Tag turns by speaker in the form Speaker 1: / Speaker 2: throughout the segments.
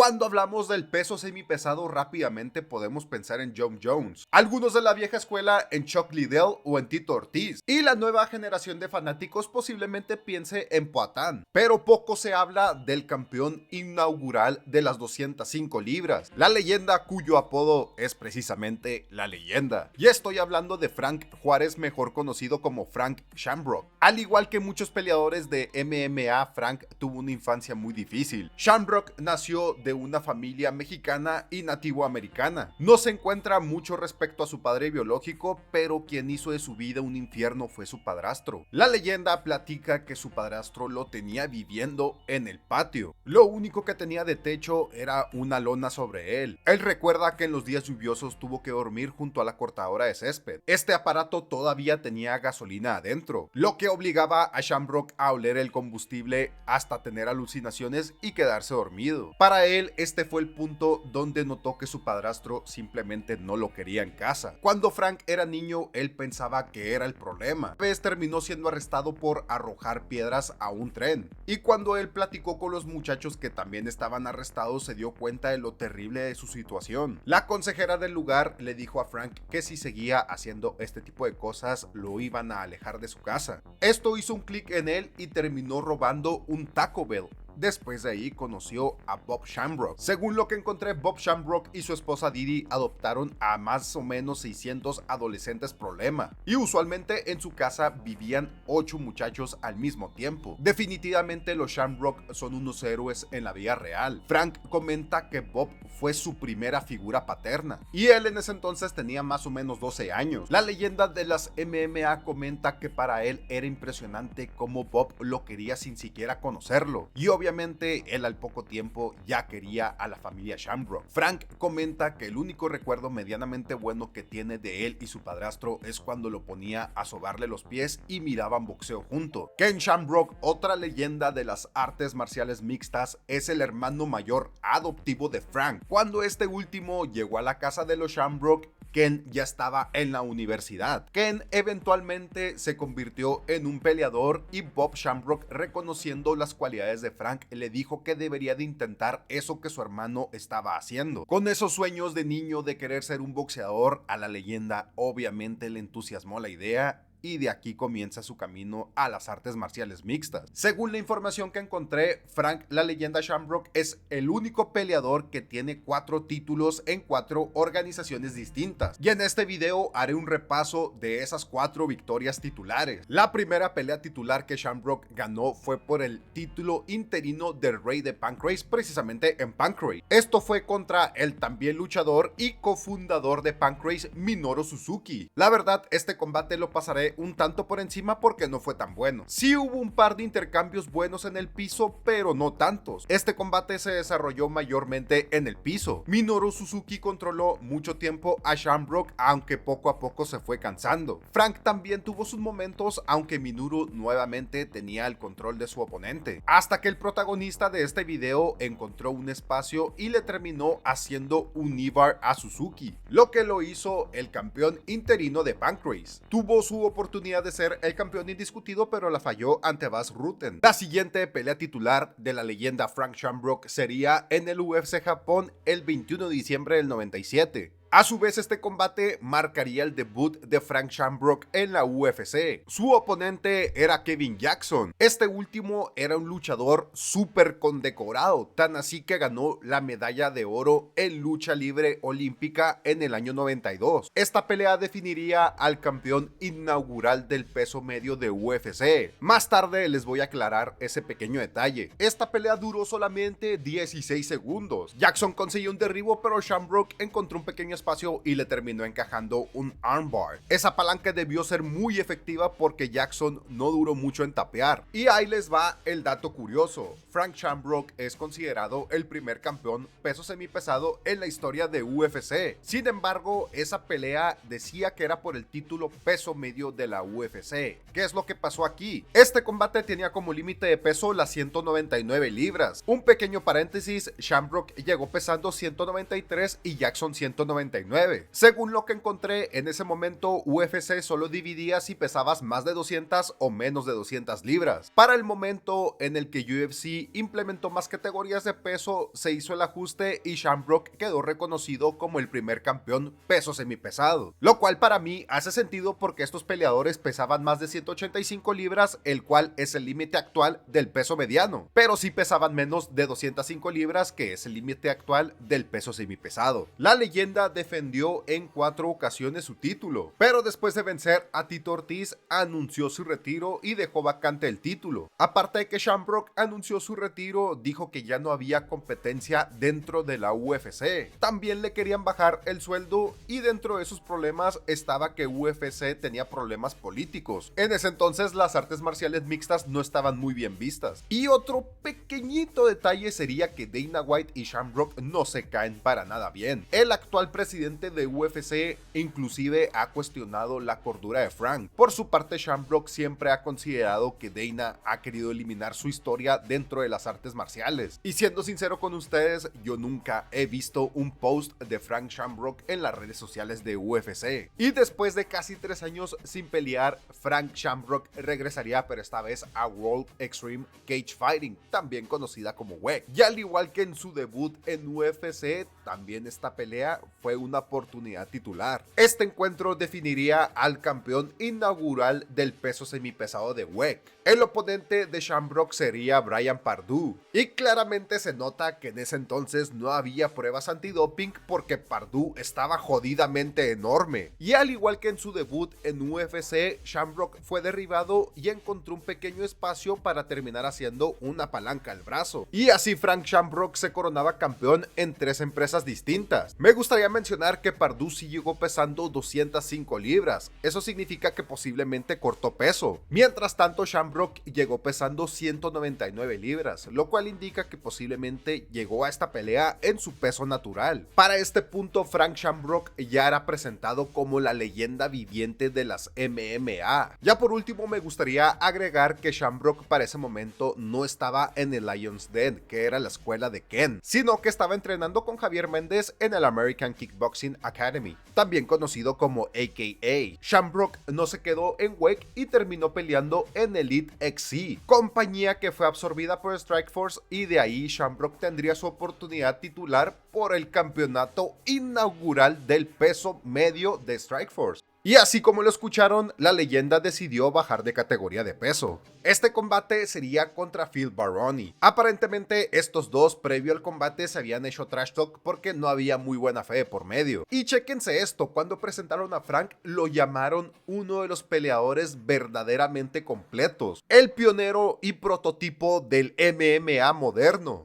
Speaker 1: Cuando hablamos del peso semipesado, rápidamente podemos pensar en Jon Jones, algunos de la vieja escuela en Chuck Liddell o en Tito Ortiz, y la nueva generación de fanáticos posiblemente piense en Poatan, pero poco se habla del campeón inaugural de las 205 libras, la leyenda cuyo apodo es precisamente la leyenda, y estoy hablando de Frank Juárez, mejor conocido como Frank Shamrock. Al igual que muchos peleadores de MMA, Frank tuvo una infancia muy difícil. Shamrock nació de una familia mexicana y nativoamericana. No se encuentra mucho respecto a su padre biológico, pero quien hizo de su vida un infierno fue su padrastro. La leyenda platica que su padrastro lo tenía viviendo en el patio. Lo único que tenía de techo era una lona sobre él. Él recuerda que en los días lluviosos tuvo que dormir junto a la cortadora de césped. Este aparato todavía tenía gasolina adentro, lo que obligaba a Shamrock a oler el combustible hasta tener alucinaciones y quedarse dormido. Para él, este fue el punto donde notó que su padrastro simplemente no lo quería en casa. Cuando Frank era niño, él pensaba que era el problema. Pues terminó siendo arrestado por arrojar piedras a un tren. Y cuando él platicó con los muchachos que también estaban arrestados, se dio cuenta de lo terrible de su situación. La consejera del lugar le dijo a Frank que si seguía haciendo este tipo de cosas, lo iban a alejar de su casa. Esto hizo un clic en él y terminó robando un Taco Bell. Después de ahí conoció a Bob Shamrock. Según lo que encontré, Bob Shamrock y su esposa Didi adoptaron a más o menos 600 adolescentes problema, y usualmente en su casa vivían 8 muchachos al mismo tiempo. Definitivamente los Shamrock son unos héroes en la vida real. Frank comenta que Bob fue su primera figura paterna, y él en ese entonces tenía más o menos 12 años. La leyenda de las MMA comenta que para él era impresionante cómo Bob lo quería sin siquiera conocerlo, y obviamente él al poco tiempo ya quería a la familia Shamrock. Frank comenta que el único recuerdo medianamente bueno que tiene de él y su padrastro es cuando lo ponía a sobarle los pies y miraban boxeo junto. Ken Shamrock, otra leyenda de las artes marciales mixtas, es el hermano mayor adoptivo de Frank. Cuando este último llegó a la casa de los Shamrock, Ken ya estaba en la universidad. Ken eventualmente se convirtió en un peleador y Bob Shamrock, reconociendo las cualidades de Frank, le dijo que debería de intentar eso que su hermano estaba haciendo. Con esos sueños de niño de querer ser un boxeador, a la leyenda obviamente le entusiasmó la idea, y de aquí comienza su camino a las artes marciales mixtas. Según la información que encontré, Frank la leyenda Shamrock es el único peleador que tiene 4 títulos en 4 organizaciones distintas, y en este video haré un repaso de esas 4 victorias titulares. La primera pelea titular que Shamrock ganó fue por el título interino del Rey de Pancrase, precisamente en Pancrase. Esto fue contra el también luchador y cofundador de Pancrase, Minoru Suzuki. La verdad, este combate lo pasaré un tanto por encima porque no fue tan bueno. Sí hubo un par de intercambios buenos en el piso, pero no tantos. Este combate se desarrolló mayormente en el piso. Minoru Suzuki controló mucho tiempo a Shamrock, aunque poco a poco se fue cansando. Frank también tuvo sus momentos, aunque Minoru nuevamente tenía el control de su oponente, hasta que el protagonista de este video encontró un espacio y le terminó haciendo un knee-bar a Suzuki, lo que lo hizo el campeón interino de Pancrase. Tuvo su oportunidad de ser el campeón indiscutido, pero la falló ante Bas Rutten. La siguiente pelea titular de la leyenda Frank Shamrock sería en el UFC Japón el 21 de diciembre del 97. A su vez, este combate marcaría el debut de Frank Shamrock en la UFC. Su oponente era Kevin Jackson. Este último era un luchador súper condecorado, tan así que ganó la medalla de oro en lucha libre olímpica en el año 92. Esta pelea definiría al campeón inaugural del peso medio de UFC. Más tarde les voy a aclarar ese pequeño detalle. Esta pelea duró solamente 16 segundos. Jackson consiguió un derribo, pero Shamrock encontró un pequeño espacio y le terminó encajando un armbar. Esa palanca debió ser muy efectiva porque Jackson no duró mucho en tapear. Y ahí les va el dato curioso. Frank Shamrock es considerado el primer campeón peso semipesado en la historia de UFC. Sin embargo, esa pelea decía que era por el título peso medio de la UFC. ¿Qué es lo que pasó aquí? Este combate tenía como límite de peso las 199 libras. Un pequeño paréntesis, Shamrock llegó pesando 193 y Jackson 199. 199. Según lo que encontré, en ese momento UFC solo dividía si pesabas más de 200 o menos de 200 libras. Para el momento en el que UFC implementó más categorías de peso, se hizo el ajuste y Shamrock quedó reconocido como el primer campeón peso semipesado, lo cual para mí hace sentido porque estos peleadores pesaban más de 185 libras, el cual es el límite actual del peso mediano, pero sí pesaban menos de 205 libras, que es el límite actual del peso semipesado. La leyenda defendió en 4 ocasiones su título, pero después de vencer a Tito Ortiz anunció su retiro y dejó vacante el título. Aparte de que Shamrock anunció su retiro, dijo que ya no había competencia dentro de la UFC. También le querían bajar el sueldo y dentro de sus problemas estaba que UFC tenía problemas políticos. En ese entonces las artes marciales mixtas no estaban muy bien vistas. Y otro pequeñito detalle sería que Dana White y Shamrock no se caen para nada bien. El actual presidente de UFC inclusive ha cuestionado la cordura de Frank. Por su parte, Shamrock siempre ha considerado que Dana ha querido eliminar su historia dentro de las artes marciales. Y siendo sincero con ustedes, yo nunca he visto un post de Frank Shamrock en las redes sociales de UFC. Y después de casi 3 años sin pelear, Frank Shamrock regresaría, pero esta vez a World Extreme Cage Fighting, también conocida como WEC. Y al igual que en su debut en UFC, también esta pelea fue una oportunidad titular. Este encuentro definiría al campeón inaugural del peso semipesado de WEC. El oponente de Shamrock sería Bryan Pardue, y claramente se nota que en ese entonces no había pruebas antidoping porque Pardue estaba jodidamente enorme. Y al igual que en su debut en UFC, Shamrock fue derribado y encontró un pequeño espacio para terminar haciendo una palanca al brazo. Y así Frank Shamrock se coronaba campeón en 3 empresas distintas. Me gustaría mencionar que Pardue sí llegó pesando 205 libras, eso significa que posiblemente cortó peso. Mientras tanto, Shamrock llegó pesando 199 libras, lo cual indica que posiblemente llegó a esta pelea en su peso natural. Para este punto, Frank Shamrock ya era presentado como la leyenda viviente de las MMA. Ya por último, me gustaría agregar que Shamrock para ese momento no estaba en el Lions Den, que era la escuela de Ken, sino que estaba entrenando con Javier Méndez en el American Kickboxing Academy, también conocido como AKA. Shamrock no se quedó en WEC y terminó peleando en Elite XC, compañía que fue absorbida por Strikeforce, y de ahí Shamrock tendría su oportunidad titular por el campeonato inaugural del peso medio de Strikeforce. Y así como lo escucharon, la leyenda decidió bajar de categoría de peso. Este combate sería contra Phil Baroni. Aparentemente estos dos previo al combate se habían hecho trash talk porque no había muy buena fe de por medio. Y chéquense esto, cuando presentaron a Frank lo llamaron uno de los peleadores verdaderamente completos, el pionero y prototipo del MMA moderno.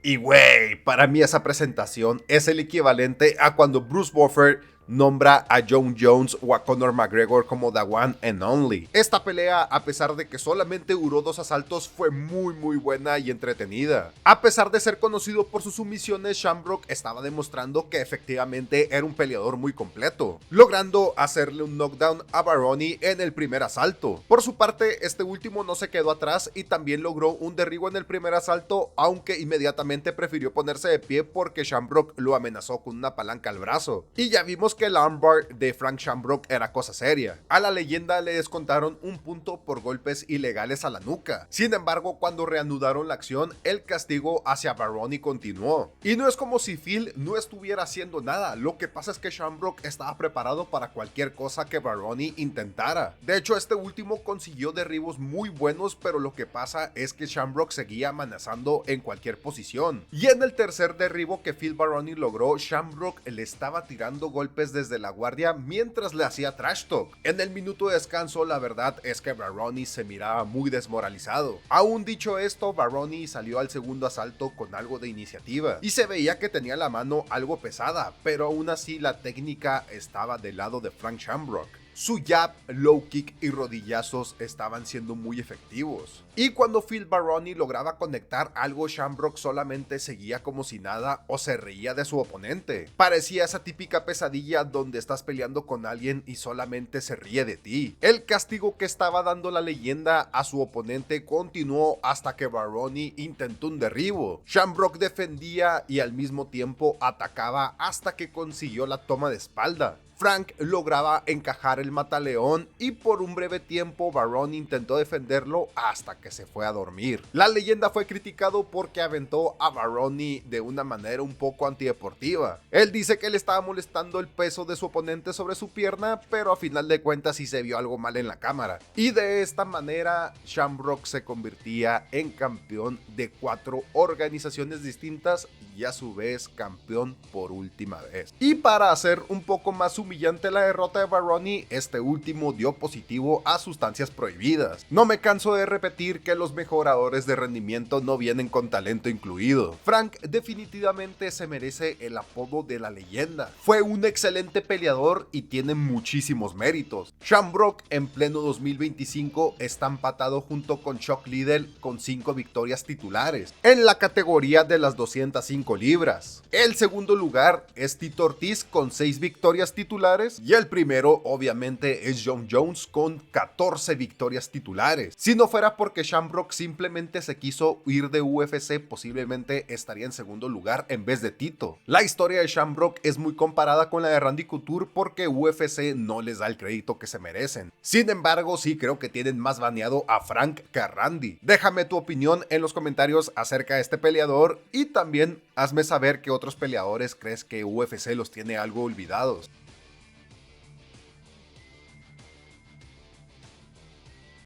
Speaker 1: Y güey, para mí esa presentación es el equivalente a cuando Bruce Buffer nombra a Jon Jones o a Conor McGregor como the one and only. Esta pelea, a pesar de que solamente duró 2 asaltos, fue muy buena y entretenida. A pesar de ser conocido por sus sumisiones, Shamrock estaba demostrando que efectivamente era un peleador muy completo, logrando hacerle un knockdown a Baroni en el primer asalto. Por su parte, este último no se quedó atrás y también logró un derribo en el primer asalto, aunque inmediatamente prefirió ponerse de pie porque Shamrock lo amenazó con una palanca al brazo. Y ya vimos que el armbar de Frank Shamrock era cosa seria. A la leyenda le descontaron un punto por golpes ilegales a la nuca. Sin embargo, cuando reanudaron la acción, el castigo hacia Baroni continuó. Y no es como si Phil no estuviera haciendo nada, lo que pasa es que Shamrock estaba preparado para cualquier cosa que Baroni intentara. De hecho, este último consiguió derribos muy buenos, pero lo que pasa es que Shamrock seguía amenazando en cualquier posición. Y en el tercer derribo que Phil Baroni logró, Shamrock le estaba tirando golpes desde la guardia mientras le hacía trash talk. En el minuto de descanso, la verdad es que Baroni se miraba muy desmoralizado. Aún dicho esto, Baroni salió al segundo asalto con algo de iniciativa y se veía que tenía la mano algo pesada, pero aún así la técnica estaba del lado de Frank Shamrock. Su jab, low kick y rodillazos estaban siendo muy efectivos. Y cuando Phil Baroni lograba conectar algo, Shamrock solamente seguía como si nada o se reía de su oponente. Parecía esa típica pesadilla donde estás peleando con alguien y solamente se ríe de ti. El castigo que estaba dando la leyenda a su oponente continuó hasta que Baroni intentó un derribo. Shamrock defendía y al mismo tiempo atacaba hasta que consiguió la toma de espalda. Frank lograba encajar el mataleón y por un breve tiempo Baroni intentó defenderlo hasta que se fue a dormir. La leyenda fue criticado porque aventó a Baroni de una manera un poco antideportiva. Él dice que le estaba molestando el peso de su oponente sobre su pierna, pero a final de cuentas sí se vio algo mal en la cámara. Y de esta manera Shamrock se convertía en campeón de 4 organizaciones distintas y a su vez campeón por última vez. Y para hacer un poco más humillante la derrota de Baroni, este último dio positivo a sustancias prohibidas. No me canso de repetir que los mejoradores de rendimiento no vienen con talento incluido. Frank definitivamente se merece el apodo de la leyenda. Fue un excelente peleador y tiene muchísimos méritos. Shamrock en pleno 2025 está empatado junto con Chuck Liddell con 5 victorias titulares en la categoría de las 205 libras. El segundo lugar es Tito Ortiz con 6 victorias titulares y el primero obviamente es Jon Jones con 14 victorias titulares. Si no fuera porque Shamrock simplemente se quiso ir de UFC, posiblemente estaría en segundo lugar en vez de Tito. La historia de Shamrock es muy comparada con la de Randy Couture porque UFC no les da el crédito que se merecen. Sin embargo, sí creo que tienen más baneado a Frank que a Randy. Déjame tu opinión en los comentarios acerca de este peleador y también hazme saber qué otros peleadores crees que UFC los tiene algo olvidados.